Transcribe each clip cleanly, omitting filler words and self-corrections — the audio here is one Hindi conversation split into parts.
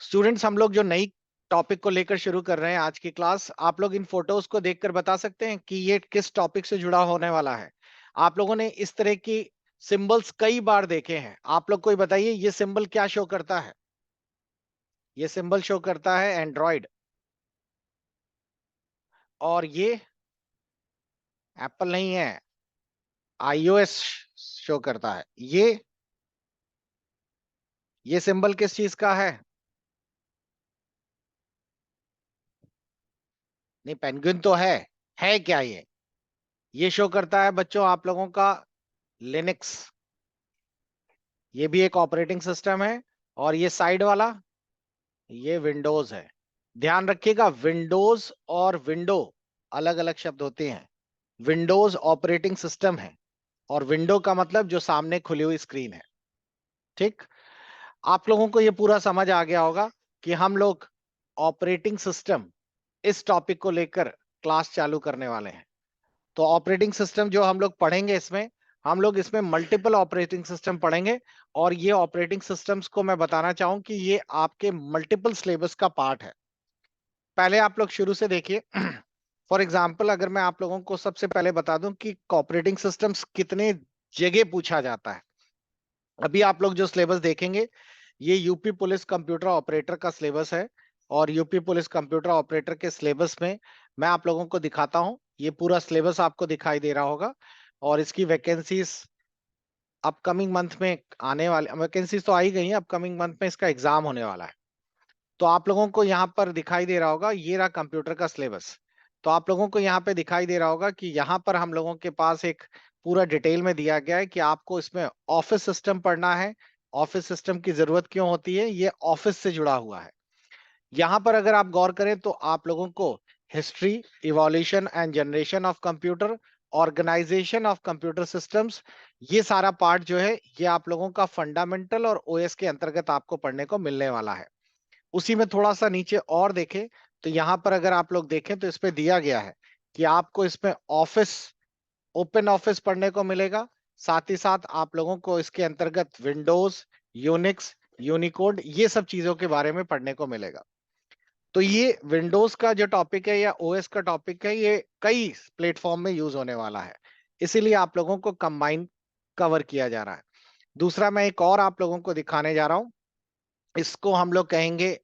स्टूडेंट्स, हम लोग जो नई टॉपिक को लेकर शुरू कर रहे हैं आज की क्लास, आप लोग इन फोटोज को देखकर बता सकते हैं कि ये किस टॉपिक से जुड़ा होने वाला है। आप लोगों ने इस तरह की सिंबल्स कई बार देखे हैं। आप लोग कोई बताइए, ये सिंबल क्या शो करता है? ये सिंबल शो करता है एंड्रॉइड, और ये एप्पल नहीं है, आईओएस शो करता है। ये सिंबल किस चीज का है? नहीं, पेंगुइन तो है क्या ये? ये शो करता है बच्चों आप लोगों का लिनक्स। ये भी एक ऑपरेटिंग सिस्टम है। और ये साइड वाला, ये विंडोज है। ध्यान रखिएगा, विंडोज और विंडो अलग अलग शब्द होते हैं। विंडोज ऑपरेटिंग सिस्टम है, और विंडो का मतलब जो सामने खुली हुई स्क्रीन है। ठीक। आप लोगों को ये पूरा समझ आ गया होगा कि हम लोग ऑपरेटिंग सिस्टम इस टॉपिक को लेकर क्लास चालू करने वाले हैं। तो ऑपरेटिंग सिस्टम जो हम लोग पढ़ेंगे इसमें, हम लोग इसमें मल्टीपल ऑपरेटिंग सिस्टम पढ़ेंगे। और ये ऑपरेटिंग सिस्टम्स को मैं बताना चाहूं कि ये आपके मल्टीपल सिलेबस का पार्ट है। पहले आप लोग शुरू से देखिए। फॉर एग्जाम्पल, अगर मैं आप लोगों को सबसे पहले बता दूं कि ऑपरेटिंग सिस्टम्स कितने जगह पूछा जाता है। अभी आप लोग जो सिलेबस देखेंगे, ये यूपी पुलिस कंप्यूटर ऑपरेटर का सिलेबस है। और यूपी पुलिस कंप्यूटर ऑपरेटर के सिलेबस में मैं आप लोगों को दिखाता हूं। ये पूरा सिलेबस आपको दिखाई दे रहा होगा। और इसकी वैकेंसीज अपकमिंग मंथ में आने वाले, वैकेंसीज तो आ ही गई हैं, अपकमिंग मंथ में इसका एग्जाम होने वाला है। तो आप लोगों को यहाँ पर दिखाई दे रहा होगा, ये रहा कंप्यूटर का सिलेबस। तो आप लोगों को यहाँ पे दिखाई दे रहा होगा कि यहाँ पर हम लोगों के पास एक पूरा डिटेल में दिया गया है कि आपको इसमें ऑफिस सिस्टम पढ़ना है। ऑफिस सिस्टम की जरूरत क्यों होती है? ये ऑफिस से जुड़ा हुआ है। यहाँ पर अगर आप गौर करें तो आप लोगों को history, evolution and generation of computer, organisation of computer systems, ये सारा पार्ट जो है ये आप लोगों का फंडामेंटल और ओएस के अंतर्गत आपको पढ़ने को मिलने वाला है। उसी में थोड़ा सा नीचे और देखें तो यहाँ पर अगर आप लोग देखें तो इसमें दिया गया है कि आपको इसमें ऑफिस, ओपन ऑफिस पढ़ने को मिलेगा। साथ ही साथ आप लोगों को इसके अंतर्गत विंडोज, यूनिक्स, यूनिकोड, ये सब चीजों के बारे में पढ़ने को मिलेगा। तो ये विंडोज का जो टॉपिक है या ओएस का टॉपिक है, ये कई प्लेटफॉर्म में यूज होने वाला है। इसीलिए आप लोगों को कंबाइन कवर किया जा रहा है। दूसरा, मैं एक और आप लोगों को दिखाने जा रहा हूं। इसको हम लोग कहेंगे,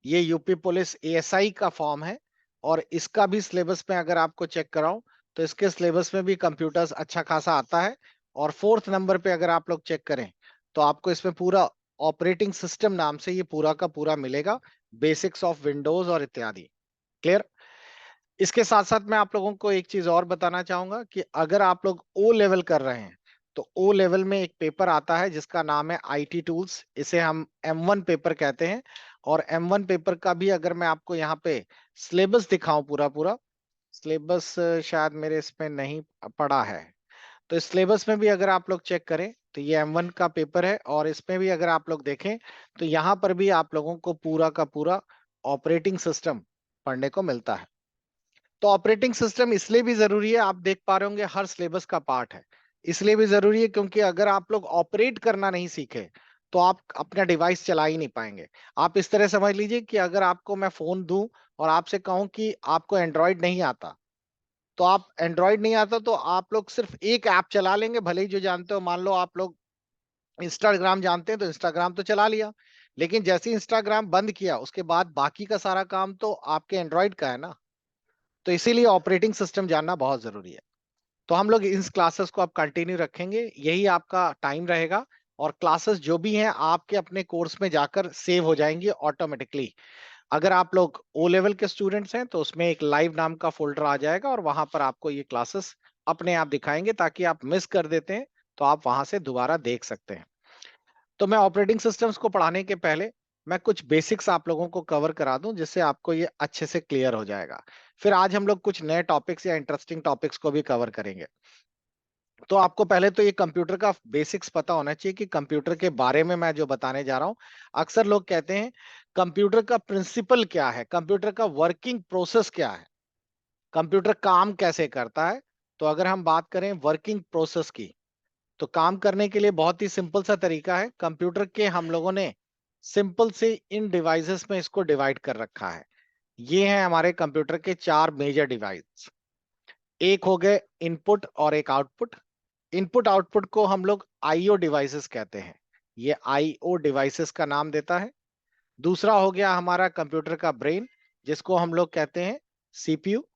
ये यूपी पुलिस एएसआई का फॉर्म है। और इसका भी सिलेबस में अगर आपको चेक कराऊं तो इसके सिलेबस में भी कंप्यूटर्स अच्छा खासा आता है। और फोर्थ नंबर पे अगर आप लोग चेक करें तो आपको इसमें पूरा ऑपरेटिंग सिस्टम नाम से ये पूरा का पूरा मिलेगा, बेसिक्स ऑफ विंडोज और इत्यादि। क्लियर? इसके साथ साथ मैं आप लोगों को एक चीज और बताना चाहूंगा कि अगर आप लोग ओ लेवल कर रहे हैं तो ओ लेवल में एक पेपर आता है जिसका नाम है आईटी टूल्स। इसे हम M1 पेपर कहते हैं। और M1 पेपर का भी अगर मैं आपको यहाँ पे सिलेबस दिखाऊं, पूरा पूरा सिलेबस शायद मेरे इसमें नहीं पड़ा है। तो इस सिलेबस में भी अगर आप लोग चेक करें तो ये M1 का पेपर है। और इसमें भी अगर आप लोग देखें तो यहाँ पर भी आप लोगों को पूरा का पूरा ऑपरेटिंग सिस्टम पढ़ने को मिलता है। तो ऑपरेटिंग सिस्टम इसलिए भी जरूरी है, आप देख पा रहे होंगे हर सिलेबस का पार्ट है। इसलिए भी जरूरी है क्योंकि अगर आप लोग ऑपरेट करना नहीं सीखे तो आप अपना डिवाइस चला ही नहीं पाएंगे। आप इस तरह समझ लीजिए कि अगर आपको मैं फोन दूं और आपसे कहूं कि आपको एंड्रॉयड नहीं आता, तो आप एंड्रॉयड नहीं आता तो आप लोग सिर्फ एक ऐप चला लेंगे, भले ही जो जानते हो। मान लो आप लोग इंस्टाग्राम जानते हैं तो इंस्टाग्राम तो चला लिया, लेकिन जैसे इंस्टाग्राम बंद किया उसके बाद बाकी का सारा काम तो आपके एंड्रॉयड का है ना। तो इसीलिए ऑपरेटिंग सिस्टम जानना बहुत जरूरी है। तो हम लोग इस क्लासेस को अब कंटिन्यू रखेंगे, यही आपका टाइम रहेगा। और क्लासेस जो भी हैं आपके अपने कोर्स में जाकर सेव हो जाएंगी ऑटोमेटिकली। अगर आप लोग ओ लेवल के स्टूडेंट्स हैं तो उसमें एक लाइव नाम का फोल्डर आ जाएगा और वहां पर आपको ये क्लासेस अपने आप दिखाएंगे, ताकि आप मिस कर देते हैं तो आप वहां से दोबारा देख सकते हैं। तो मैं ऑपरेटिंग सिस्टम्स को पढ़ाने के पहले मैं कुछ बेसिक्स आप लोगों को कवर करा दूं, जिससे आपको ये अच्छे से क्लियर हो जाएगा। फिर आज हम लोग कुछ नए टॉपिक्स या इंटरेस्टिंग टॉपिक्स को भी कवर करेंगे। तो आपको पहले तो ये कंप्यूटर का बेसिक्स पता होना चाहिए कि कंप्यूटर के बारे में मैं जो बताने जा रहा हूं। अक्सर लोग कहते हैं कंप्यूटर का प्रिंसिपल क्या है, कंप्यूटर का वर्किंग प्रोसेस क्या है, कंप्यूटर काम कैसे करता है। तो अगर हम बात करें वर्किंग प्रोसेस की, तो काम करने के लिए बहुत ही सिंपल सा तरीका है। कंप्यूटर के हम लोगों ने सिंपल से इन डिवाइसेस में इसको डिवाइड कर रखा है। ये हैं हमारे कंप्यूटर के 4 मेजर डिवाइस। एक हो गए इनपुट और एक आउटपुट। इनपुट आउटपुट को हम लोग आईओ डिवाइसेस कहते हैं, ये आईओ डिवाइसेस का नाम देता है। दूसरा हो गया हमारा कंप्यूटर का ब्रेन, जिसको हम लोग कहते हैं सीपीयू।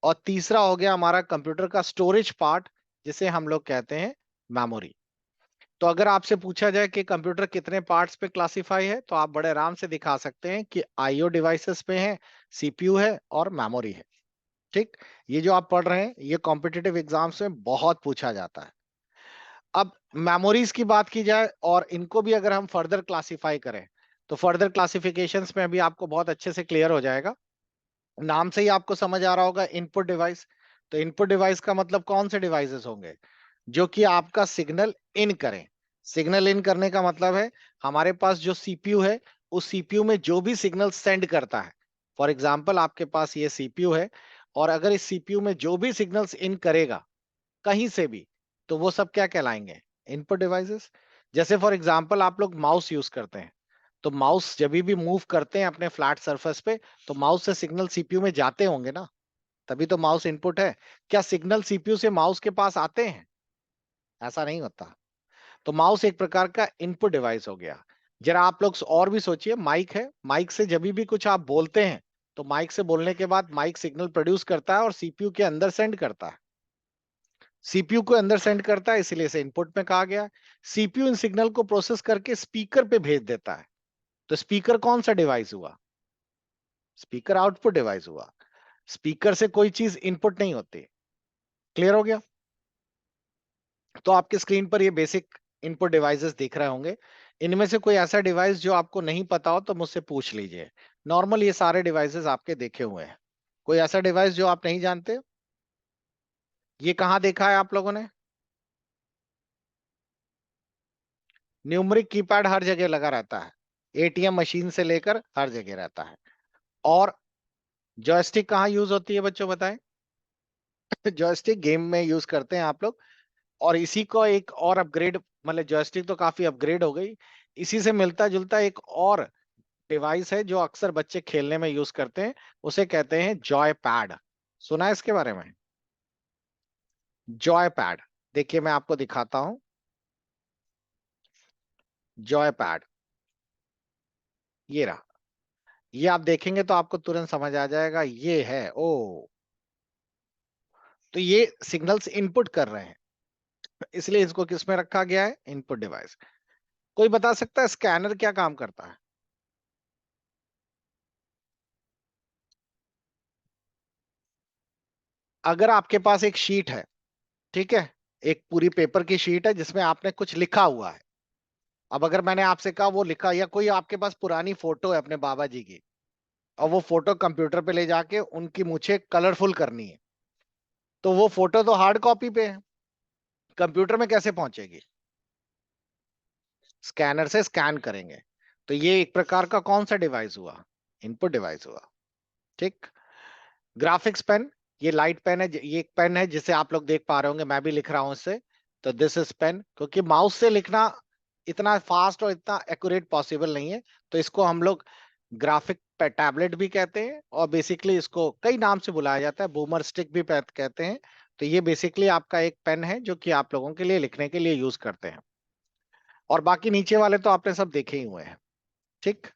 और तीसरा हो गया हमारा कंप्यूटर का स्टोरेज पार्ट, जिसे हम लोग कहते हैं मेमोरी। तो अगर आपसे पूछा जाए कि कंप्यूटर कितने पार्ट्स पे क्लासिफाई है, तो आप बड़े आराम से दिखा सकते हैं कि आईओ डिवाइसेस पे है, सीपीयू है और मेमोरी है। ठीक, ये जो आप पढ़ रहे हैं ये कॉम्पिटिटिव एग्जाम्स में बहुत पूछा जाता है। अब मेमोरीज की बात की जाए और इनको भी अगर हम फर्दर क्लासिफाई करें, तो फर्दर क्लासिफिकेशंस में भी आपको बहुत अच्छे से क्लियर हो जाएगा। नाम से ही आपको समझ आ रहा होगा इनपुट डिवाइस। तो इनपुट डिवाइस का मतलब कौन से डिवाइसेस होंगे? जो कि आपका सिग्नल इन करें। सिग्नल इन करने का मतलब है हमारे पास जो सीपीयू है, उस सीपीयू में जो भी सिग्नल सेंड करता है। फॉर एग्जाम्पल आपके पास ये सीपीयू है, और अगर इस सीपीयू में जो भी सिग्नल्स इन करेगा कहीं से भी, तो वो सब क्या कहलाएंगे? Input devices. जैसे फॉर एग्जाम्पल आप लोग माउस यूज करते हैं, तो माउस जब भी मूव करते हैं अपने फ्लैट सरफेस पे, तो माउस से सिग्नल सीपीयू में जाते होंगे ना, तभी तो माउस इनपुट है। क्या सिग्नल सीपीयू से माउस के पास आते हैं? ऐसा नहीं होता। तो माउस एक प्रकार का इनपुट डिवाइस हो गया। जरा आप लोग और भी सोचिए, माइक है, माइक से जब भी कुछ आप बोलते हैं, तो माइक से बोलने के बाद माइक सिग्नल प्रोड्यूस करता है और सीपीयू के अंदर सेंड करता है। सीपीयू को अंदर सेंड करता है, इसीलिए से इनपुट में कहा गया। सीपीयू इन सिग्नल को प्रोसेस करके स्पीकर पे भेज देता है। तो स्पीकर कौन सा डिवाइस हुआ? स्पीकर आउटपुट डिवाइस हुआ। स्पीकर से कोई चीज इनपुट नहीं होती। क्लियर हो गया? तो आपके स्क्रीन पर ये बेसिक इनपुट डिवाइसेस दिख रहे होंगे। इनमें से कोई ऐसा डिवाइस जो आपको नहीं पता हो तो मुझसे पूछ लीजिए। नॉर्मल ये सारे डिवाइसेस आपके देखे हुए हैं। कोई ऐसा डिवाइस जो आप नहीं जानते? ये कहाँ देखा है आप लोगों ने? न्यूमरिक कीपैड हर जगह लगा रहता है, एटीएम मशीन से लेकर हर जगह रहता है। और जॉयस्टिक कहाँ यूज होती है बच्चों, बताएं? जॉयस्टिक गेम में यूज करते हैं आप लोग। और इसी को एक और अपग्रेड, मतलब जॉयस्टिक तो काफी अपग्रेड हो गई, इसी से मिलता जुलता एक और डिवाइस है जो अक्सर बच्चे खेलने में यूज करते हैं, उसे कहते हैं जॉय पैड। सुना है इसके बारे में? जॉय पैड, देखिए मैं आपको दिखाता हूं। जॉय पैड ये रहा। ये आप देखेंगे तो आपको तुरंत समझ आ जाएगा, ये है। ओ, तो ये सिग्नल्स इनपुट कर रहे हैं, इसलिए इसको किस में रखा गया है? Input device. कोई बता सकता है स्कैनर क्या काम करता है? अगर आपके पास एक शीट है, ठीक है, एक पूरी पेपर की शीट है जिसमें आपने कुछ लिखा हुआ है। अब अगर मैंने आपसे कहा वो लिखा, या कोई आपके पास पुरानी फोटो है अपने बाबा जी की, और वो फोटो कंप्यूटर पे ले जाके उनकी मुझे कलरफुल करनी है, तो वो फोटो तो हार्ड कॉपी पे है, कंप्यूटर में कैसे पहुंचेगी? स्कैनर से स्कैन करेंगे। तो ये एक प्रकार का कौन सा डिवाइस हुआ? इनपुट डिवाइस हुआ। ठीक। ग्राफिक्स पेन, ये लाइट पेन है, ये एक पेन है जिसे आप लोग देख पा रहे होंगे, मैं भी लिख रहा हूं इससे। तो दिस इज पेन, क्योंकि माउस से लिखना इतना फास्ट और इतना एक्यूरेट पॉसिबल नहीं है, तो इसको हम लोग ग्राफिक टैबलेट भी कहते हैं, और बेसिकली इसको कई नाम से बुलाया जाता है, बूमर स्टिक भी कहते हैं। तो ये बेसिकली आपका एक पेन है जो कि आप लोगों के लिए लिखने के लिए यूज करते हैं। और बाकी नीचे वाले तो आपने सब देखे ही हुए हैं। ठीक।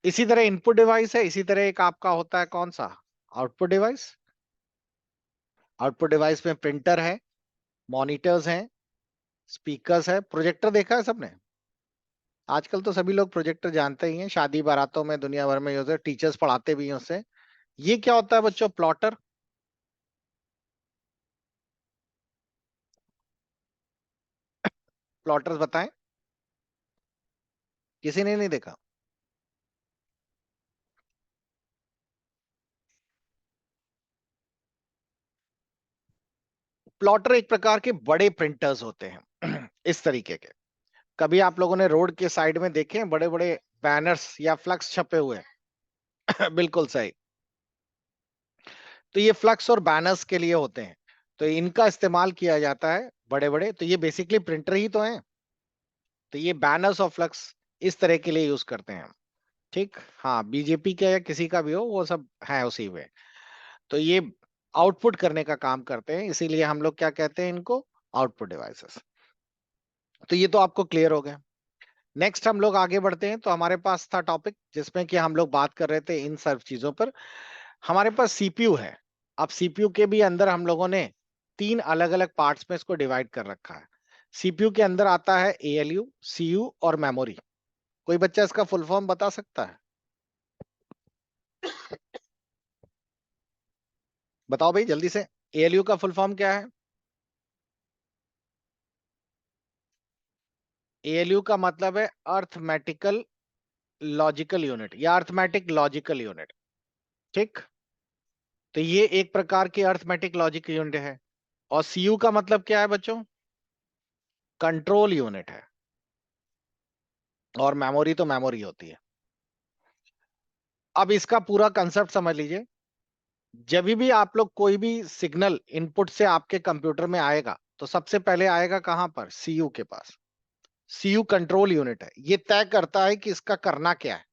इसी तरह इनपुट डिवाइस है, इसी तरह एक आपका होता है कौन सा? Output device. आउटपुट डिवाइस में प्रिंटर है, मॉनिटर्स हैं, स्पीकर्स है, प्रोजेक्टर देखा है सबने? आजकल तो सभी लोग प्रोजेक्टर जानते ही हैं, शादी बारातों में दुनिया भर में यूज है, टीचर्स पढ़ाते भी हैं उससे। ये क्या होता है बच्चों? प्लॉटर। प्लॉटर्स बताएं, किसी ने नहीं देखा? प्लॉटर एक प्रकार के बड़े प्रिंटर्स होते हैं इस तरीके के। कभी आप लोगों ने रोड के साइड में देखे हैं बड़े बड़े बैनर्स या फ्लक्स छपे हुए? बिल्कुल सही। तो ये फ्लक्स और बैनर्स के लिए होते हैं, तो इनका इस्तेमाल किया जाता है बड़े बड़े, तो ये बेसिकली प्रिंटर ही तो हैं। तो ये बैनर्स और फ्लक्स इस तरह के लिए यूज करते हैं हम। ठीक, हाँ, बीजेपी का या किसी का भी हो, वो सब है उसी में। तो ये आउटपुट करने का काम करते हैं, इसीलिए हम लोग क्या कहते हैं इनको, आउटपुट डिवाइसेस। तो ये तो आपको क्लियर हो गया। नेक्स्ट हम लोग आगे बढ़ते हैं। तो हमारे पास था टॉपिक जिसमें कि हम लोग बात कर रहे थे इन सब चीजों पर। हमारे पास सीपीयू है। अब सीपीयू के भी अंदर हम लोगों ने तीन अलग अलग पार्ट्स में इसको डिवाइड कर रखा है। सीपीयू के अंदर आता है एएलयू, सीयू और मेमोरी। कोई बच्चा इसका फुल फॉर्म बता सकता है? बताओ भाई जल्दी से, एएलयू का फुल फॉर्म क्या है? एएलयू का मतलब है अर्थमेटिकल लॉजिकल यूनिट या अर्थमेटिक लॉजिकल यूनिट। ठीक, तो ये एक प्रकार की अर्थमेटिक लॉजिक यूनिट है। और सीयू का मतलब क्या है बच्चों? कंट्रोल यूनिट है। और मेमोरी तो मेमोरी होती है। अब इसका पूरा कंसेप्ट समझ लीजिए। जब भी आप लोग कोई भी सिग्नल इनपुट से आपके कंप्यूटर में आएगा तो सबसे पहले आएगा कहां पर? सीयू के पास। सीयू कंट्रोल यूनिट है, ये तय करता है कि इसका करना क्या है।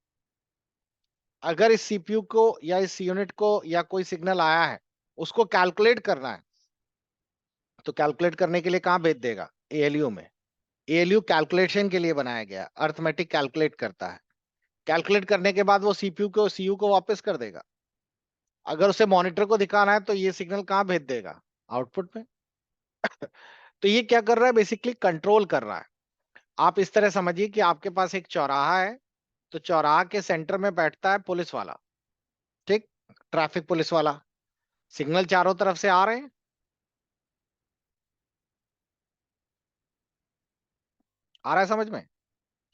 अगर इस सीपीयू को या इस यूनिट को या कोई सिग्नल आया है, उसको कैलकुलेट करना है, तो कैलकुलेट करने के लिए कहां भेज देगा? एएलयू में। एएलयू कैलकुलेशन के लिए बनाया गया, अर्थमेटिक कैलकुलेट करता है। कैलकुलेट करने के बाद वो सीपीयू को सीयू को वापस कर देगा। अगर उसे मॉनिटर को दिखाना है तो ये सिग्नल कहां भेज देगा? आउटपुट में। तो ये क्या कर रहा है? बेसिकली कंट्रोल कर रहा है। आप इस तरह समझिए कि आपके पास एक चौराहा है, तो चौराहा के सेंटर में बैठता है पुलिस वाला। ठीक, ट्रैफिक पुलिस वाला। सिग्नल चारों तरफ से आ रहे हैं, आ रहा है समझ में?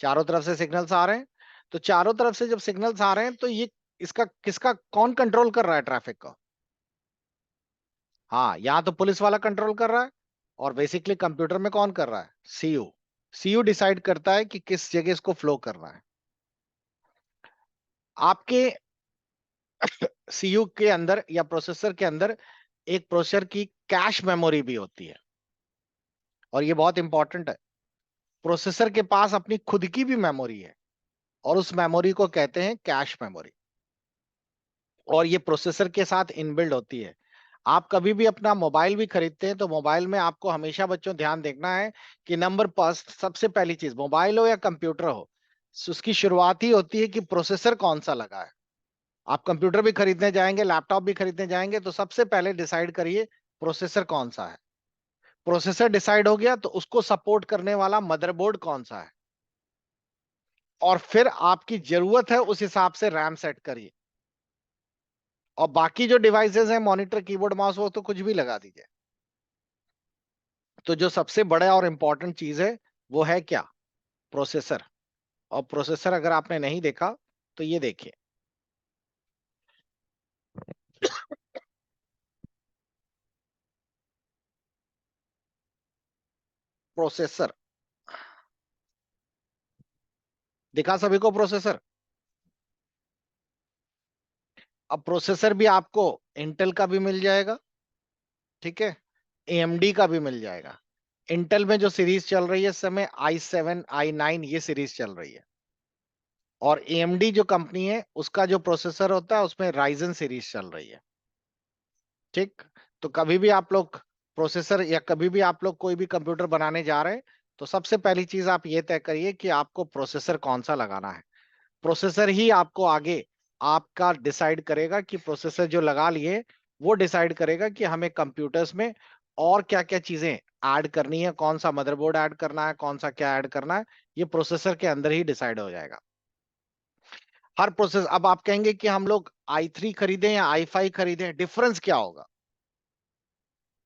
चारों तरफ से सिग्नल्स आ रहे हैं। तो चारों तरफ से जब सिग्नल्स आ रहे हैं तो ये इसका किसका कौन कंट्रोल कर रहा है ट्रैफिक को? हाँ, यहाँ तो पुलिस वाला कंट्रोल कर रहा है। और बेसिकली कंप्यूटर में कौन कर रहा है? सीयू। सीयू डिसाइड करता है कि किस जगह इसको फ्लो करना है। आपके सीयू के अंदर या प्रोसेसर के अंदर एक प्रोसेसर की कैश मेमोरी भी होती है। और ये बहुत इंपॉर्टेंट है। प्रोसेसर के पास अपनी खुद की भी मेमोरी है, और उस मेमोरी को कहते हैं कैश मेमोरी। और ये प्रोसेसर के साथ इनबिल्ड होती है। आप कभी भी अपना मोबाइल भी खरीदते हैं तो मोबाइल में आपको हमेशा बच्चों ध्यान देखना है कि नंबर फर्स्ट, सबसे पहली चीज, मोबाइल हो या कंप्यूटर हो, उसकी शुरुआत ही होती है कि प्रोसेसर कौन सा लगा है। आप कंप्यूटर भी खरीदने जाएंगे, लैपटॉप भी खरीदने जाएंगे, तो सबसे पहले डिसाइड करिए प्रोसेसर कौन सा है। प्रोसेसर डिसाइड हो गया तो उसको सपोर्ट करने वाला मदरबोर्ड कौन सा है। और फिर आपकी जरूरत है उस हिसाब से रैम सेट करिए। और बाकी जो डिवाइसेस हैं, मॉनिटर, कीबोर्ड, माउस, वो तो कुछ भी लगा दीजिए। तो जो सबसे बड़ा और इंपॉर्टेंट चीज है वो है क्या? प्रोसेसर। और प्रोसेसर अगर आपने नहीं देखा तो ये देखिए। प्रोसेसर दिखा सभी को प्रोसेसर? अब प्रोसेसर भी आपको इंटेल का भी मिल जाएगा, ठीक है, एएमडी का भी मिल जाएगा। इंटेल में जो सीरीज चल रही है इस समय i7 i9 ये सीरीज चल रही है। और एएमडी जो कंपनी है उसका जो प्रोसेसर होता है उसमें राइजन सीरीज चल रही है। ठीक, तो कभी भी आप लोग प्रोसेसर या कभी भी आप लोग कोई भी कंप्यूटर बनाने जा रहे हैं तो सबसे पहली चीज आप ये तय करिए कि आपको प्रोसेसर कौन सा लगाना है। प्रोसेसर ही आपको आगे आपका डिसाइड करेगा कि प्रोसेसर जो लगा लिए वो डिसाइड करेगा कि हमें कंप्यूटर्स में और क्या क्या चीजें ऐड करनी है, कौन सा मदरबोर्ड ऐड करना है, कौन सा क्या ऐड करना है। ये प्रोसेसर के अंदर ही डिसाइड हो जाएगा। हर प्रोसेस, अब आप कहेंगे कि हम लोग i3 खरीदें या i5 खरीदें, डिफरेंस क्या होगा?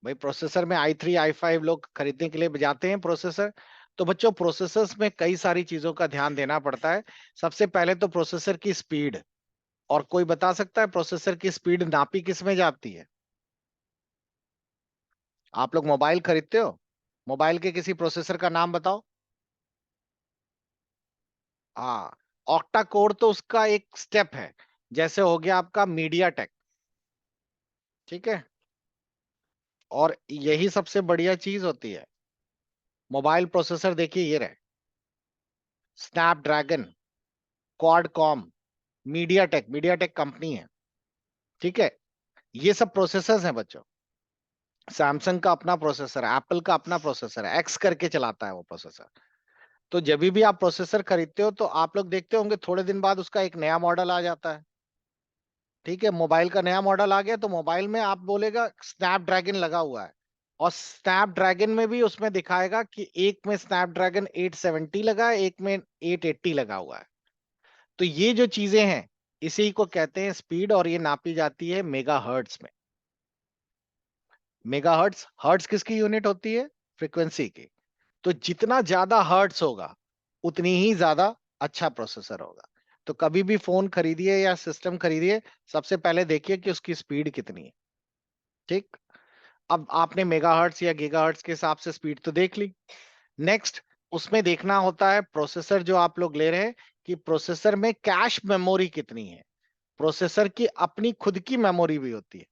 भाई प्रोसेसर में i3 i5 लोग खरीदने के लिए जाते हैं प्रोसेसर। तो बच्चों प्रोसेसर्स में कई सारी चीजों का ध्यान देना पड़ता है। सबसे पहले तो प्रोसेसर की स्पीड। और कोई बता सकता है प्रोसेसर की स्पीड नापी किस में जाती है? आप लोग मोबाइल खरीदते हो, मोबाइल के किसी प्रोसेसर का नाम बताओ। हाँ, ऑक्टा कोर तो उसका एक स्टेप है। जैसे हो गया आपका मीडिया टेक, ठीक है। और यही सबसे बढ़िया चीज होती है। मोबाइल प्रोसेसर देखिए ये रहे। स्नैपड्रैगन, क्वाडकॉम, मीडियाटेक कंपनी है, ठीक है। ये सब प्रोसेसर्स हैं बच्चों। सैमसंग का अपना प्रोसेसर है, एप्पल का अपना प्रोसेसर है, एक्स करके चलाता है वो प्रोसेसर। तो जब भी आप प्रोसेसर खरीदते हो तो आप लोग देखते होंगे थोड़े दिन बाद उसका एक नया मॉडल आ जाता है, ठीक है। मोबाइल का नया मॉडल आ गया तो मोबाइल में आप बोलेगा स्नैपड्रैगन लगा हुआ है, और स्नैपड्रैगन में भी उसमें दिखाएगा कि एक में स्नैपड्रैगन 870 लगा है, एक में 880 लगा हुआ है। तो ये जो चीजें हैं इसी को कहते हैं स्पीड, और ये नापी जाती है मेगा हर्ट्स में। मेगा हर्ट्स, हर्ट्स किसकी यूनिट होती है? फ्रीक्वेंसी की। तो जितना ज्यादा हर्ट्स होगा उतनी ही ज्यादा अच्छा प्रोसेसर होगा। तो कभी भी फोन खरीदिए या सिस्टम खरीदिए, सबसे पहले देखिए कि उसकी स्पीड कितनी है, ठीक। अब आपने मेगाहर्ट्ज या गीगाहर्ट्ज के हिसाब से स्पीड तो देख ली। नेक्स्ट उसमें देखना होता है प्रोसेसर जो आप लोग ले रहे हैं कि प्रोसेसर में कैश मेमोरी कितनी है। प्रोसेसर की अपनी खुद की मेमोरी भी होती है।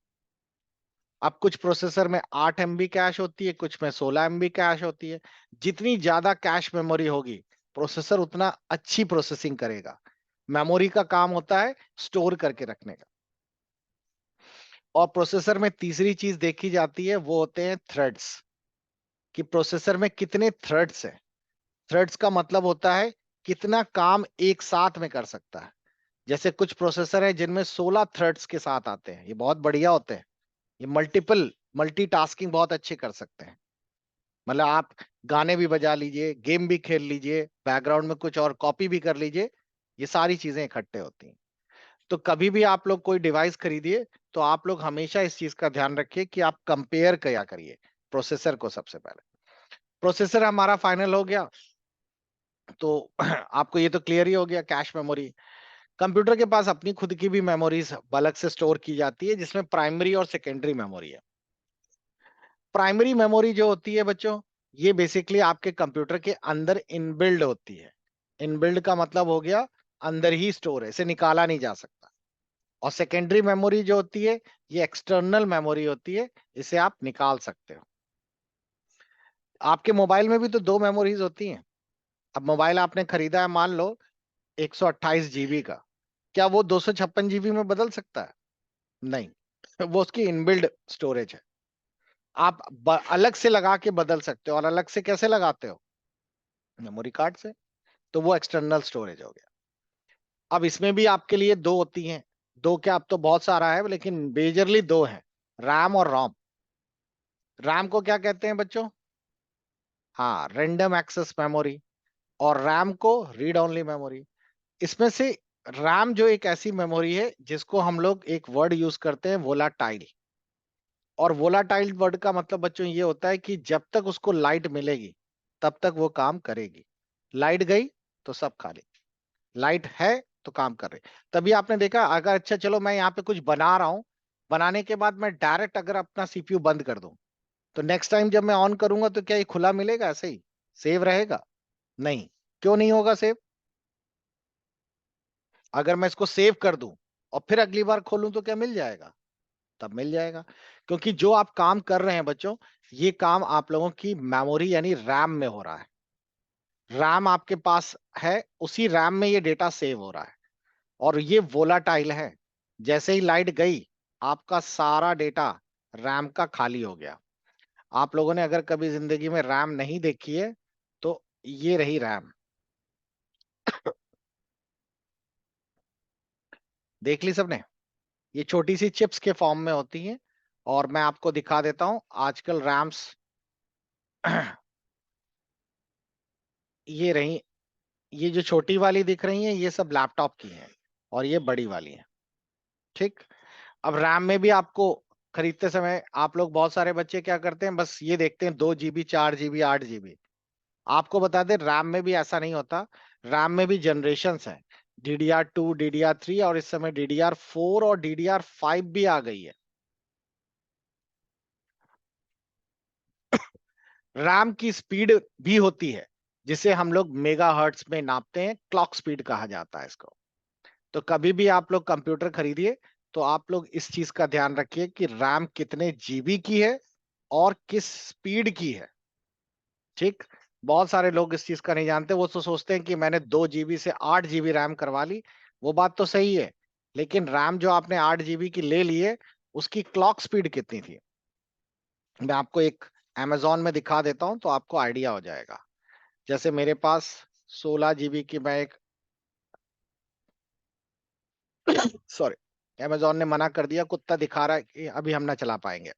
अब कुछ प्रोसेसर में 8 MB कैश होती है, कुछ में 16 MB कैश होती है। जितनी ज्यादा कैश मेमोरी होगी प्रोसेसर उतना अच्छी प्रोसेसिंग करेगा। मेमोरी का काम होता है स्टोर करके रखने का। और प्रोसेसर में तीसरी चीज देखी जाती है वो होते हैं थ्रेड्स, कि प्रोसेसर में कितने थ्रेड्स हैं। थ्रेड्स का मतलब होता है कितना काम एक साथ में कर सकता है। जैसे कुछ प्रोसेसर है जिनमें 16 थ्रेड्स के साथ आते हैं, ये बहुत बढ़िया होते हैं। ये मल्टीटास्किंग बहुत अच्छे कर सकते हैं। मतलब आप गाने भी बजा लीजिए, गेम भी खेल लीजिए, बैकग्राउंड में कुछ और कॉपी भी कर लीजिए, ये सारी चीजें इकट्ठे होती हैं। तो कभी भी आप लोग कोई डिवाइस खरीदिए तो आप लोग हमेशा इस चीज का ध्यान रखिए कि आप कंपेयर क्या करिए प्रोसेसर को। सबसे पहले प्रोसेसर हमारा फाइनल हो गया, तो आपको ये तो क्लियर ही हो गया कैश मेमोरी। कंप्यूटर के पास अपनी खुद की भी मेमोरीज अलग से स्टोर की जाती है, जिसमें प्राइमरी और सेकेंडरी मेमोरी है। प्राइमरी मेमोरी जो होती है बच्चों, ये बेसिकली आपके कंप्यूटर के अंदर इनबिल्ड होती है। इनबिल्ड का मतलब हो गया अंदर ही स्टोर है, इसे निकाला नहीं जा सकता। और सेकेंडरी मेमोरी जो होती है ये एक्सटर्नल मेमोरी होती है, इसे आप निकाल सकते हो। आपके मोबाइल में भी तो दो मेमोरीज होती हैं। अब मोबाइल आपने खरीदा है मान लो 128 GB का, क्या वो 256 GB में बदल सकता है? नहीं। वो उसकी इनबिल्ड स्टोरेज है। आप अलग से लगा के बदल सकते हो, और अलग से कैसे लगाते हो? मेमोरी कार्ड से। तो वो एक्सटर्नल स्टोरेज हो गया। अब इसमें भी आपके लिए दो होती हैं। दो क्या, अब तो बहुत सारा है लेकिन मेजरली दो है, रैम और रोम। रैम को क्या कहते हैं बच्चों? हाँ, रैंडम एक्सेस मेमोरी। और रैम को रीड ओनली मेमोरी। इसमें से रैम जो एक ऐसी मेमोरी है जिसको हम लोग एक वर्ड यूज करते हैं वोलाटाइल। और वोलाटाइल वर्ड का मतलब बच्चों ये होता है कि जब तक उसको लाइट मिलेगी तब तक वो काम करेगी। लाइट गई तो सब खाली। लाइट है तो काम कर रहे। तभी आपने देखा, अगर अच्छा चलो मैं यहाँ पे कुछ बना रहा हूं, बनाने के बाद मैं डायरेक्ट अगर अपना सीपीयू बंद कर दूं तो नेक्स्ट टाइम जब मैं ऑन करूंगा तो क्या ये खुला मिलेगा? ऐसे ही सेव रहेगा? नहीं। क्यों नहीं होगा सेव? अगर मैं इसको सेव कर दूं और फिर अगली बार खोलूं तो क्या मिल जाएगा? तब मिल जाएगा। क्योंकि जो आप काम कर रहे हैं बच्चों, ये काम आप लोगों की मेमोरी यानी रैम में हो रहा है। रैम आपके पास है, उसी रैम में ये डेटा सेव हो रहा है। और ये वोलाटाइल है। जैसे ही लाइट गई आपका सारा डेटा रैम का खाली हो गया। आप लोगों ने अगर कभी जिंदगी में रैम नहीं देखी है तो ये रही रैम। देख ली सबने? ये छोटी सी चिप्स के फॉर्म में होती हैं। और मैं आपको दिखा देता हूं आजकल रैम्स। ये रही। ये जो छोटी वाली दिख रही है ये सब लैपटॉप की हैं, और ये बड़ी वाली है, ठीक। अब रैम में भी आपको खरीदते समय आप लोग बहुत सारे बच्चे क्या करते हैं, बस ये देखते हैं 2 GB, 4 GB, 8 GB। आपको बता दें रैम में भी ऐसा नहीं होता। रैम में भी जनरेशन्स हैं, DDR2, DDR3, और इस समय DDR4 और DDR5 भी आ गई है। रैम की स्पीड भी होती है, जिसे हम लोग मेगा हर्ट्स में नापते हैं, क्लॉक स्पीड कहा जाता है इसको। तो कभी भी आप लोग कंप्यूटर खरीदिए तो आप लोग इस चीज का ध्यान रखिए कि रैम कितने GB की है और किस स्पीड की है, ठीक। बहुत सारे लोग इस चीज का नहीं जानते, वो तो सोचते हैं कि मैंने 2 GB से 8 GB रैम करवा ली। वो बात तो सही है, लेकिन रैम जो आपने 8 GB की ले ली है, उसकी क्लॉक स्पीड कितनी थी? मैं आपको एक Amazon में दिखा देता हूं तो आपको आइडिया हो जाएगा। जैसे मेरे पास 16 GB की मैं एक सॉरी, Amazon ने मना कर दिया, कुत्ता दिखा रहा है कि अभी हम ना चला पाएंगे।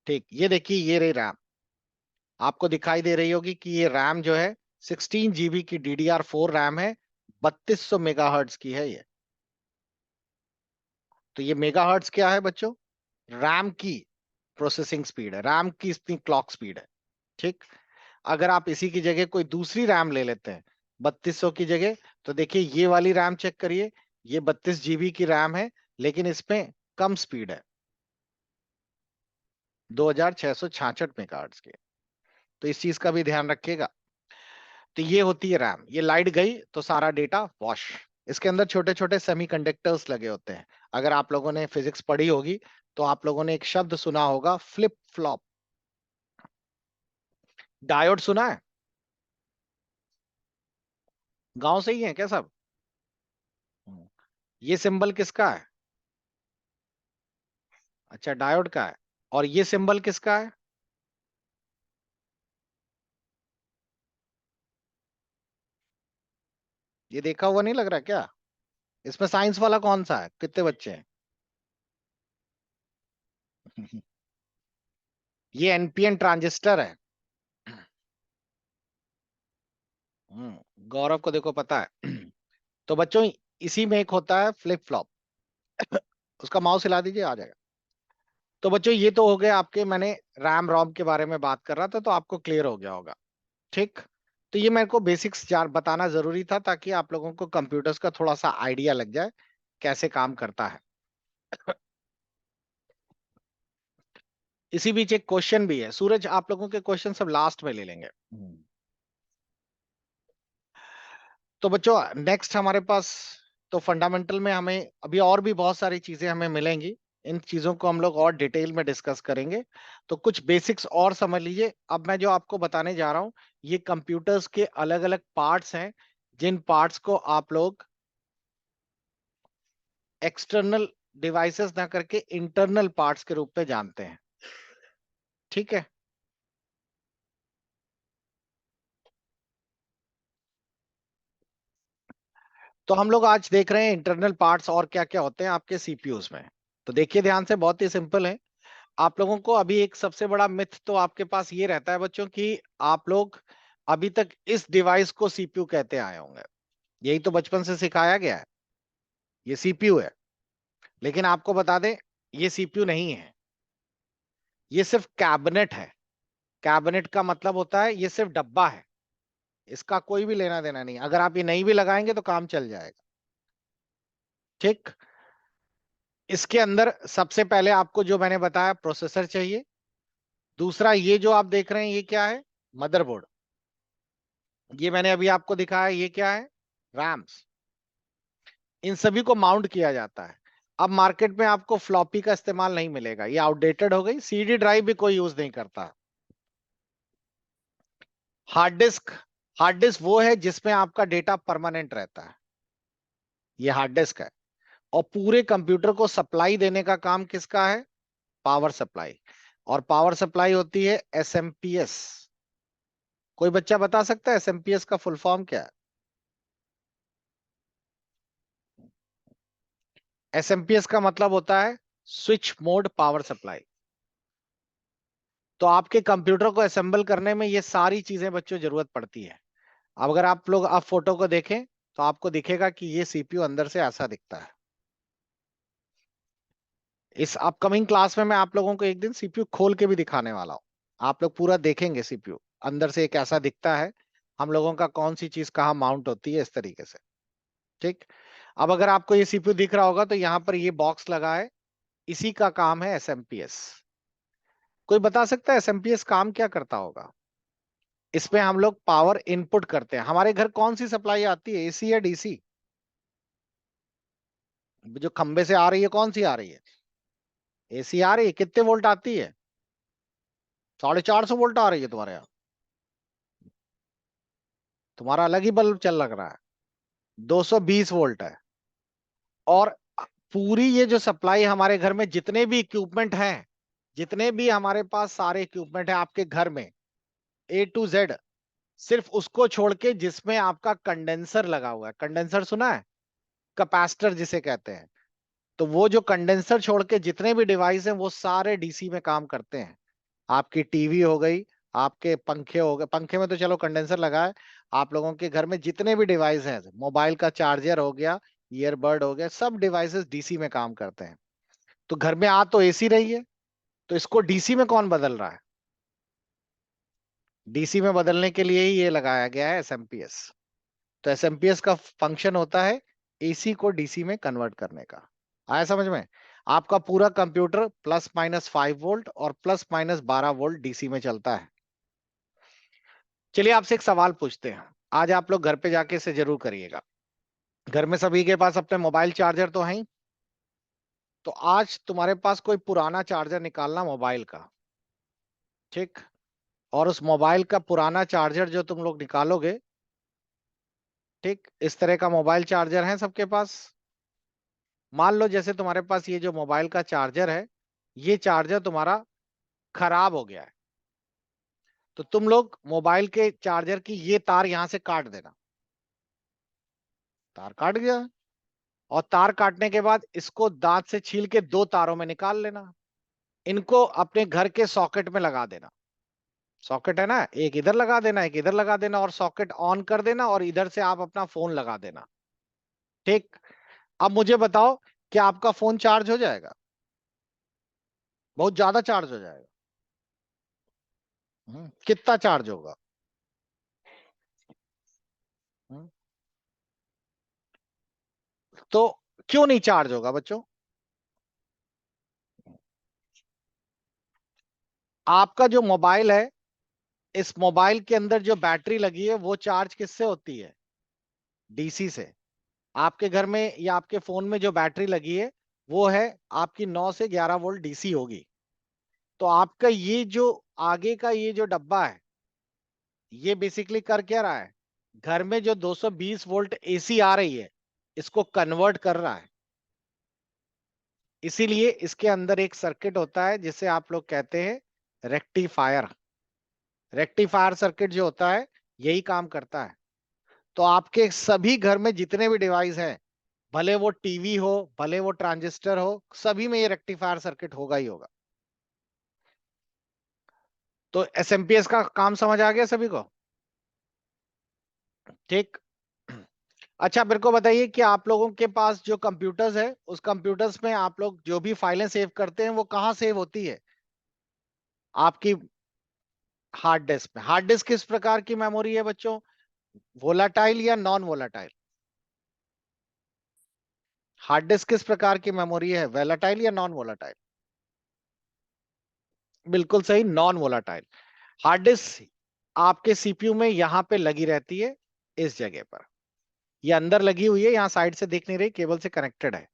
ठीक, ये देखिए, ये रही रैम। आपको दिखाई दे रही होगी कि ये रैम जो है 16 GB की DDR4 रैम है, 3200 मेगाहर्ट्ज की है ये। तो ये मेगाहर्ट्ज क्या है बच्चों? रैम की प्रोसेसिंग स्पीड है, रैम की इतनी क्लॉक स्पीड है। ठीक, अगर आप इसी की जगह कोई दूसरी रैम ले लेते हैं 3200 की जगह, तो देखिए ये वाली रैम चेक करिए, ये 32 GB की रैम है, लेकिन इसमें कम स्पीड है, 2666 मेगाहर्ट्ज की। तो इस चीज का भी ध्यान रखिएगा। तो ये होती है रैम, ये लाइट गई तो सारा डेटा वॉश। इसके अंदर छोटे छोटे सेमीकंडक्टर्स लगे होते हैं। अगर आप लोगों ने फिजिक्स पढ़ी होगी तो आप लोगों ने एक शब्द सुना होगा, फ्लिप फ्लॉप। डायोड सुना है? गांव से ही है क्या सब? हम्म। ये सिंबल किसका है? अच्छा, डायोड का है। और ये सिंबल किसका है? ये देखा हुआ नहीं लग रहा क्या? इसमें साइंस वाला कौन सा है? कितने बच्चे हैं? ये एनपीएन ट्रांजिस्टर है। गौरव को देखो पता है। तो बच्चों, इसी में एक होता है फ्लिप फ्लॉप। उसका माउस हिला दीजिए, आ जाएगा। तो बच्चों, ये तो हो गए आपके, मैंने रैम रोम के बारे में बात कर रहा था तो आपको क्लियर हो गया होगा। ठीक, तो ये मेरे को बेसिक्स जान बताना जरूरी था ताकि आप लोगों को कंप्यूटर्स का थोड़ा सा आइडिया लग जाए कैसे काम करता है। इसी बीच एक क्वेश्चन भी है सूरज, आप लोगों के क्वेश्चन सब लास्ट में ले लेंगे। तो बच्चों, नेक्स्ट हमारे पास, तो फंडामेंटल में हमें अभी और भी बहुत सारी चीजें हमें मिलेंगी। इन चीजों को हम लोग और डिटेल में डिस्कस करेंगे। तो कुछ बेसिक्स और समझ लीजिए। अब मैं जो आपको बताने जा रहा हूं, ये कंप्यूटर्स के अलग अलग पार्ट्स हैं, जिन पार्ट्स को आप लोग एक्सटर्नल डिवाइसेस ना करके इंटरनल पार्ट्स के रूप में जानते हैं। ठीक है, तो हम लोग आज देख रहे हैं इंटरनल पार्ट्स और क्या क्या होते हैं आपके सीपीयूज में। तो देखिए ध्यान से, बहुत ही सिंपल है। आप लोगों को अभी एक सबसे बड़ा मिथ तो आपके पास ये रहता है बच्चों कि आप लोग अभी तक इस डिवाइस को सीपीयू कहते आए होंगे। यही तो बचपन से सिखाया गया है, ये सीपीयू है। लेकिन आपको बता दें, ये सीपीयू नहीं है, ये सिर्फ कैबिनेट है। कैबिनेट का मतलब होता है ये सिर्फ डब्बा है, इसका कोई भी लेना देना नहीं। अगर आप ये नहीं भी लगाएंगे तो काम चल जाएगा। ठीक, इसके अंदर सबसे पहले आपको जो मैंने बताया, प्रोसेसर चाहिए। दूसरा, ये जो आप देख रहे हैं ये क्या है? मदरबोर्ड। ये मैंने अभी आपको दिखाया, ये क्या है? रैम्स। इन सभी को माउंट किया जाता है। अब मार्केट में आपको फ्लॉपी का इस्तेमाल नहीं मिलेगा, ये आउटडेटेड हो गई। सीडी ड्राइव भी कोई यूज नहीं करता। हार्ड डिस्क, हार्ड डिस्क वो है जिसमें आपका डेटा परमानेंट रहता है, ये हार्ड डिस्क है। और पूरे कंप्यूटर को सप्लाई देने का काम किसका है? Power supply. और पावर सप्लाई होती है एसएमपीएस। कोई बच्चा बता सकता है एसएमपीएस का फुल फॉर्म क्या है? एसएमपीएस का मतलब होता है स्विच मोड पावर सप्लाई। तो आपके कंप्यूटर को असेंबल करने में ये सारी चीजें बच्चों जरूरत पड़ती है। अब अगर आप लोग आप फोटो को देखें तो आपको दिखेगा कि ये सीपीयू अंदर से ऐसा दिखता है। इस अपकमिंग क्लास में मैं आप लोगों को एक दिन सीपीयू खोल के भी दिखाने वाला हूं। आप लोग पूरा देखेंगे सीपीयू अंदर से एक ऐसा दिखता है, हम लोगों का कौन सी चीज कहाँ माउंट होती है, इस तरीके से। ठीक, अब अगर आपको ये सीपीयू दिख रहा होगा तो यहाँ पर ये बॉक्स लगा है, इसी का काम है एसएमपीएस। कोई बता सकता है एसएमपीएस काम क्या करता होगा? इसमें हम लोग पावर इनपुट करते हैं। हमारे घर कौन सी सप्लाई आती है, एसी या डीसी? जो खंबे से आ रही है कौन सी आ रही है? एसी आ रही है। कितने वोल्ट आती है? 450 वोल्ट आ रही है तुम्हारे यहाँ। तुम्हारा अलग ही बल्ब चल लग रहा है। 220 वोल्ट है। और पूरी ये जो सप्लाई हमारे घर में जितने भी इक्विपमेंट हैं, जितने भी हमारे पास सारे इक्विपमेंट है आपके घर में, A to Z, सिर्फ उसको छोड़ के जिसमें आपका कंडेंसर लगा हुआ है, कंडेंसर सुना है, कैपेसिटर जिसे कहते हैं, तो वो जो कंडेंसर छोड़ के जितने भी डिवाइस हैं वो सारे डीसी में काम करते हैं। आपकी टीवी हो गई, आपके पंखे हो गए, पंखे में तो चलो कंडेंसर लगा है, आप लोगों के घर में जितने भी डिवाइस हैं, मोबाइल का चार्जर हो गया, ईयरबड हो गया, सब डिवाइसेस डीसी में काम करते हैं। तो घर में आ तो एसी रही है, तो इसको डीसी में कौन बदल रहा है? डीसी में बदलने के लिए ही ये लगाया गया है एसएमपीएस। तो एसएमपीएस का फंक्शन होता है एसी को डीसी में कन्वर्ट करने का। आया समझ में? आपका पूरा कंप्यूटर +-5 वोल्ट और +-12 वोल्ट डीसी में चलता है। चलिए आपसे एक सवाल पूछते हैं, आज आप लोग घर पे जाके इसे जरूर करिएगा। घर में सभी के पास अपने मोबाइल चार्जर तो है ही। तो आज तुम्हारे पास कोई पुराना चार्जर निकालना मोबाइल का, ठीक? और उस मोबाइल का पुराना चार्जर जो तुम लोग निकालोगे, ठीक, इस तरह का मोबाइल चार्जर है सबके पास। मान लो जैसे तुम्हारे पास ये जो मोबाइल का चार्जर है, ये चार्जर तुम्हारा खराब हो गया है, तो तुम लोग मोबाइल के चार्जर की ये तार यहां से काट देना। तार काट गया, और तार काटने के बाद इसको दांत से छील के दो तारों में निकाल लेना। इनको अपने घर के सॉकेट में लगा देना। सॉकेट है ना, एक इधर लगा देना, एक इधर लगा देना, और सॉकेट ऑन कर देना, और इधर से आप अपना फोन लगा देना। ठीक। अब मुझे बताओ, क्या आपका फोन चार्ज हो जाएगा? बहुत ज्यादा चार्ज हो जाएगा। कितना चार्ज होगा? हम्म, तो क्यों नहीं चार्ज होगा बच्चों? आपका जो मोबाइल है, इस मोबाइल के अंदर जो बैटरी लगी है वो चार्ज किससे होती है? डीसी से। आपके घर में या आपके फोन में जो बैटरी लगी है वो है आपकी 9 से 11 वोल्ट डीसी होगी। तो आपका ये जो आगे का ये जो डब्बा है, ये बेसिकली कर क्या रहा है? घर में जो 220 वोल्ट एसी आ रही है, इसको कन्वर्ट कर रहा है। इसीलिए इसके अंदर एक सर्किट होता है जिसे आप लोग कहते हैं रेक्टिफायर। रेक्टिफायर सर्किट जो होता है, यही काम करता है। तो आपके सभी घर में जितने भी डिवाइस हैं, भले वो टीवी हो, भले वो ट्रांजिस्टर हो, सभी में ये रेक्टिफायर सर्किट होगा ही होगा। तो एसएमपीएस का काम समझ आ गया सभी को? ठीक। अच्छा मेरे को बताइए कि आप लोगों के पास जो कंप्यूटर्स है, उस कंप्यूटर्स में आप लोग जो भी फाइलें सेव करते हैं वो कहाँ सेव होती है? आपकी हार्ड डिस्क में। हार्ड डिस्क किस प्रकार की मेमोरी है बच्चों? वोलाटाइल या नॉन वोलाटाइल? हार्ड डिस्क किस प्रकार की मेमोरी है, वोलाटाइल या नॉन वोलाटाइल? बिल्कुल सही, नॉन वोलाटाइल। हार्ड डिस्क आपके सीपीयू में यहां पे लगी रहती है, इस जगह पर। ये अंदर लगी हुई है, यहाँ साइड से दिख नहीं रही, केबल से कनेक्टेड है।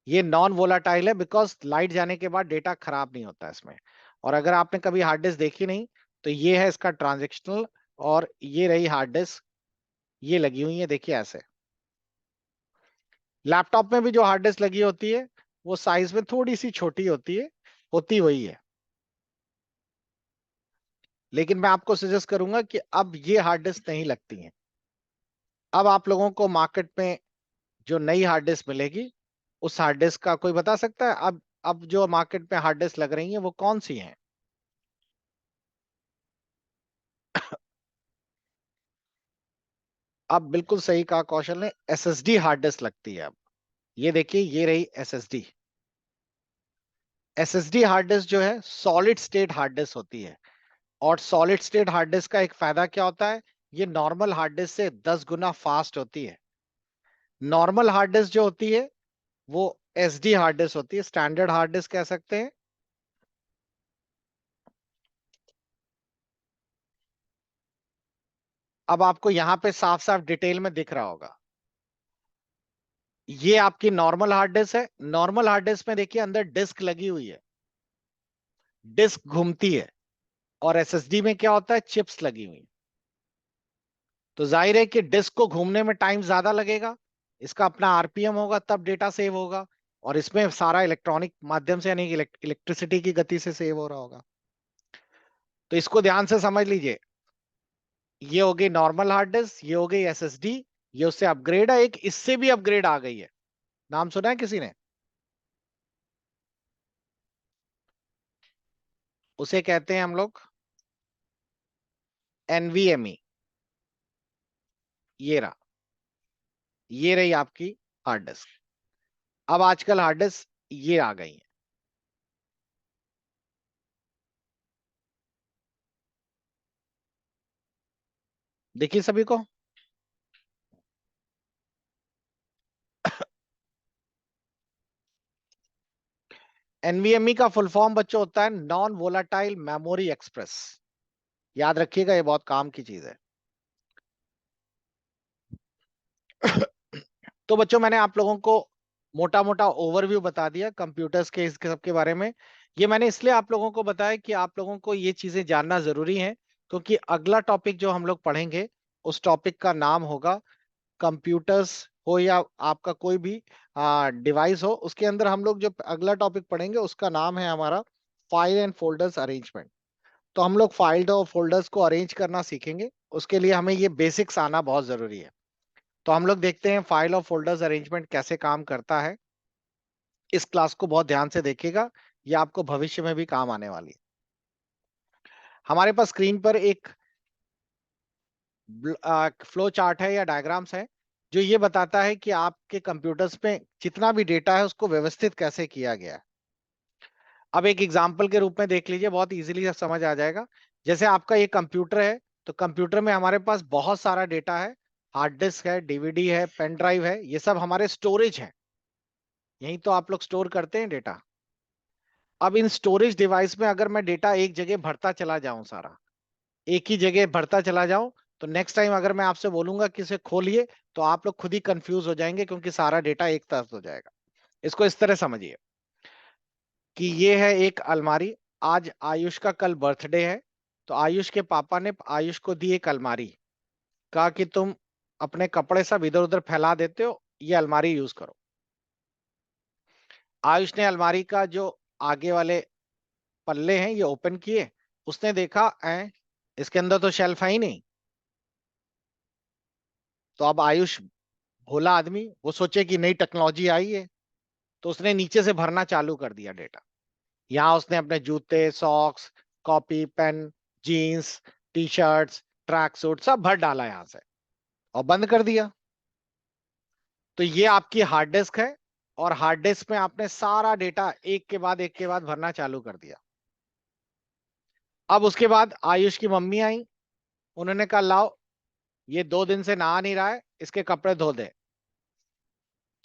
ये नॉन वोलाटाइल है बिकॉज लाइट जाने के बाद डेटा खराब नहीं होता इसमें। और अगर आपने कभी हार्ड डिस्क देखी नहीं, तो ये है इसका ट्रांजेक्शनल, और ये रही हार्ड डिस्क, ये लगी हुई है, देखिए ऐसे। लैपटॉप में भी जो हार्ड डिस्क लगी होती है वो साइज में थोड़ी सी छोटी होती है, होती वही है। लेकिन मैं आपको सजेस्ट करूंगा कि अब ये हार्ड डिस्क नहीं लगती हैं। अब आप लोगों को मार्केट में जो नई हार्ड डिस्क मिलेगी, उस हार्ड डिस्क का कोई बता सकता है? अब जो मार्केट में हार्ड डिस्क लग रही हैं वो कौन सी हैं? अब बिल्कुल सही कहा कौशल ने, एसएसडी हार्ड डिस्क लगती है अब। ये देखिए, ये रही एसएसडी। एसएसडी हार्ड डिस्क जो है सॉलिड स्टेट हार्ड डिस्क होती है। और सॉलिड स्टेट हार्ड डिस्क का एक फायदा क्या होता है? ये नॉर्मल हार्ड डिस्क से 10 गुना फास्ट होती है। नॉर्मल हार्ड डिस्क जो होती है वो एसडी हार्ड डिस्क होती है, स्टैंडर्ड हार्ड डिस्क कह सकते हैं। अब आपको यहाँ पे साफ साफ डिटेल में दिख रहा होगा, ये आपकी नॉर्मल हार्ड डिस्क है। नॉर्मल हार्ड डिस्क में देखिए अंदर डिस्क लगी हुई है, डिस्क घूमती है। और एसएसडी में क्या होता है, चिप्स लगी हुई। तो जाहिर है कि डिस्क को घूमने में टाइम ज्यादा लगेगा, इसका अपना आरपीएम होगा, तब डेटा सेव होगा। और इसमें सारा इलेक्ट्रॉनिक माध्यम से, यानी इलेक्ट्रिसिटी की गति से सेव हो रहा होगा। तो इसको ध्यान से समझ लीजिए। ये हो गई नॉर्मल हार्ड डिस्क, ये हो गई एसएसडी। ये उससे अपग्रेड है, एक इससे भी अपग्रेड आ गई है। नाम सुना है किसी ने? उसे कहते हैं हम लोग एनवीएमई। ये रहा, ये रही आपकी हार्ड डिस्क। अब आजकल हार्ड डिस्क ये आ गई है। देखिए सभी को। एनवीएमई का फुल फॉर्म बच्चों होता है नॉन वोलाटाइल मेमोरी एक्सप्रेस। याद रखिएगा, ये बहुत काम की चीज है। तो बच्चों, मैंने आप लोगों को मोटा मोटा ओवरव्यू बता दिया कंप्यूटर्स के, इसके सब के बारे में। ये मैंने इसलिए आप लोगों को बताया कि आप लोगों को ये चीजें जानना जरूरी है, क्योंकि अगला टॉपिक जो हम लोग पढ़ेंगे, उस टॉपिक का नाम होगा कंप्यूटर्स। हो या आपका कोई भी डिवाइस हो, उसके अंदर हम लोग जो अगला टॉपिक पढ़ेंगे उसका नाम है हमारा फाइल एंड फोल्डर्स अरेंजमेंट। तो हम लोग फाइल और फोल्डर्स को अरेंज करना सीखेंगे। उसके लिए हमें ये बेसिक्स आना बहुत जरूरी है। तो हम लोग देखते हैं फाइल और फोल्डर्स अरेंजमेंट कैसे काम करता है। इस क्लास को बहुत ध्यान से देखिएगा, ये आपको भविष्य में भी काम आने वाली है। हमारे पास स्क्रीन पर एक फ्लो चार्ट है या डायग्राम्स है, जो ये बताता है कि आपके कंप्यूटर्स में जितना भी डेटा है उसको व्यवस्थित कैसे किया गया है। अब एक एग्जांपल के रूप में देख लीजिए, बहुत इजीली समझ आ जाएगा। जैसे आपका ये कंप्यूटर है, तो कंप्यूटर में हमारे पास बहुत सारा डेटा है। हार्ड डिस्क है, डीवीडी है, पेन ड्राइव है, ये सब हमारे स्टोरेज है। यही तो आप लोग स्टोर करते हैं डेटा। अब इन स्टोरेज डिवाइस में अगर मैं डेटा एक जगह भरता चला जाऊं, सारा एक ही जगह भरता चला जाऊं, तो नेक्स्ट टाइम अगर मैं आपसे बोलूंगा कि इसे खोलिए, तो आप लोग खुद ही कंफ्यूज हो जाएंगे, क्योंकि सारा डेटा एक तरफ हो जाएगा। इसको इस तरह समझिए कि ये है एक अलमारी। आज आयुष का कल बर्थडे है, तो आयुष के पापा ने आयुष को दी एक अलमारी। कहा कि तुम अपने कपड़े सब इधर उधर फैला देते हो, ये अलमारी यूज करो। आयुष ने अलमारी का जो आगे वाले पल्ले हैं ये ओपन किए। उसने देखा इसके अंदर तो शेल्फ है ही नहीं। तो अब आयुष भोला आदमी, वो सोचे कि नई टेक्नोलॉजी आई है, तो उसने नीचे से भरना चालू कर दिया डेटा। यहाँ उसने अपने जूते, socks, copy, pen, jeans, T shirts, track suit सब भर डाला यहाँ से, और बंद कर दिया। तो ये आपकी हार्ड डिस्क है, और हार्ड डिस्क में आपने सारा डेटा एक के बाद एक के बाद भरना चालू कर दिया। अब उसके बाद आयुष की मम्मी आई, उन्होंने कहा लाओ, ये 2 दिन से नहा नहीं रहा है, इसके कपड़े धो दे।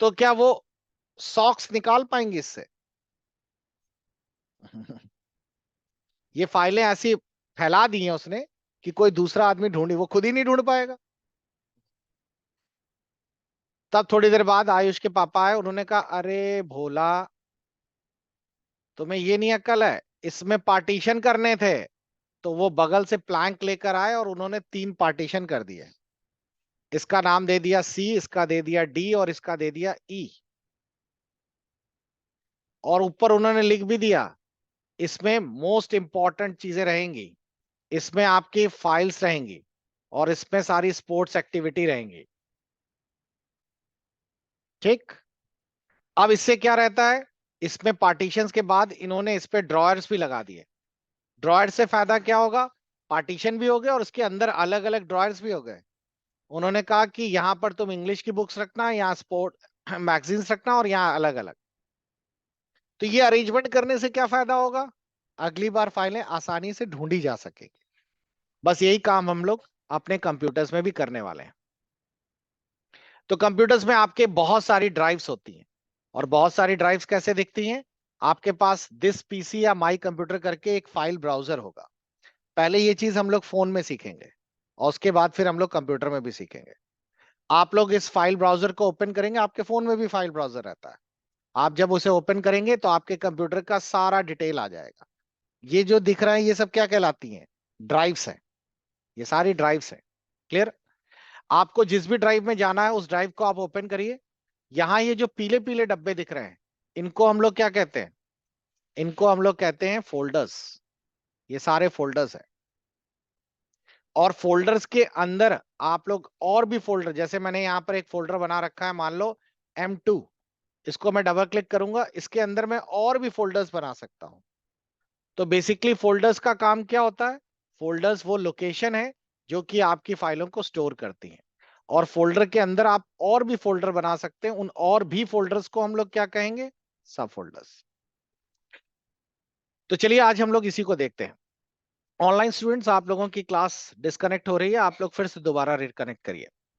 तो क्या वो सॉक्स निकाल पाएंगे इससे? ये फाइलें ऐसी फैला दी हैं उसने कि कोई दूसरा आदमी ढूंढी, वो खुद ही नहीं ढूंढ पाएगा। तब थोड़ी देर बाद आयुष के पापा आए, उन्होंने कहा अरे भोला, तुम्हें ये नहीं अक्ल है, इसमें पार्टीशन करने थे। तो वो बगल से प्लैंक लेकर आए और उन्होंने 3 पार्टीशन कर दिए। इसका नाम दे दिया सी, इसका दे दिया डी, और इसका दे दिया ई। और ऊपर उन्होंने लिख भी दिया, इसमें मोस्ट इंपॉर्टेंट चीजें रहेंगी, इसमें आपकी फाइल्स रहेंगी, और इसमें सारी स्पोर्ट्स एक्टिविटी रहेंगी। ठीक। अब इससे क्या रहता है, इसमें पार्टीशंस के बाद इन्होंने इस पे ड्रॉयर्स भी लगा दिए। ड्रॉयर से फायदा क्या होगा, पार्टीशन भी हो गए और उसके अंदर अलग अलग ड्रॉयर्स भी हो गए। उन्होंने कहा कि यहाँ पर तुम इंग्लिश की बुक्स रखना, यहाँ स्पोर्ट मैगजीन्स रखना, और यहाँ अलग अलग। तो ये अरेंजमेंट करने से क्या फायदा होगा, अगली बार फाइलें आसानी से ढूंढी जा सकेगी। बस यही काम हम लोग अपने कंप्यूटर्स में भी करने वाले हैं। तो कंप्यूटर्स में आपके बहुत सारी ड्राइव्स होती हैं, और बहुत सारी ड्राइव्स कैसे दिखती हैं, आपके पास दिस पीसी या माई कंप्यूटर करके एक फाइल ब्राउजर होगा। पहले ये चीज हम लोग फोन में सीखेंगे, और उसके बाद फिर हम लोग कंप्यूटर में भी सीखेंगे। आप लोग इस फाइल ब्राउजर को ओपन करेंगे, आपके फोन में भी फाइल ब्राउजर रहता है। आप जब उसे ओपन करेंगे तो आपके कंप्यूटर का सारा डिटेल आ जाएगा। ये जो दिख रहा है ये सब क्या कहलाती हैं? ड्राइव्स है। ये सारी ड्राइव्स है। क्लियर? आपको जिस भी ड्राइव में जाना है उस ड्राइव को आप ओपन करिए। यहां ये जो पीले पीले डब्बे दिख रहे हैं, इनको हम लोग क्या कहते हैं? इनको हम लोग कहते हैं फोल्डर्स। ये सारे फोल्डर्स है। और फोल्डर्स के अंदर आप लोग और भी फोल्डर, जैसे मैंने यहां पर एक फोल्डर बना रखा है, मान लो M2। इसको मैं डबल क्लिक करूंगा, इसके अंदर मैं और भी फोल्डर्स बना सकता हूं। तो बेसिकली फोल्डर्स का काम क्या होता है? फोल्डर्स वो लोकेशन है जो कि आपकी फाइलों को स्टोर करती हैं। और फोल्डर के अंदर आप और भी फोल्डर बना सकते हैं। उन और भी फोल्डर्स को हम लोग क्या कहेंगे? सब फोल्डर्स। तो चलिए आज हम लोग इसी को देखते हैं। ऑनलाइन स्टूडेंट्स, आप लोगों की क्लास डिस्कनेक्ट हो रही है, आप लोग फिर से दोबारा रिकनेक्ट करिए।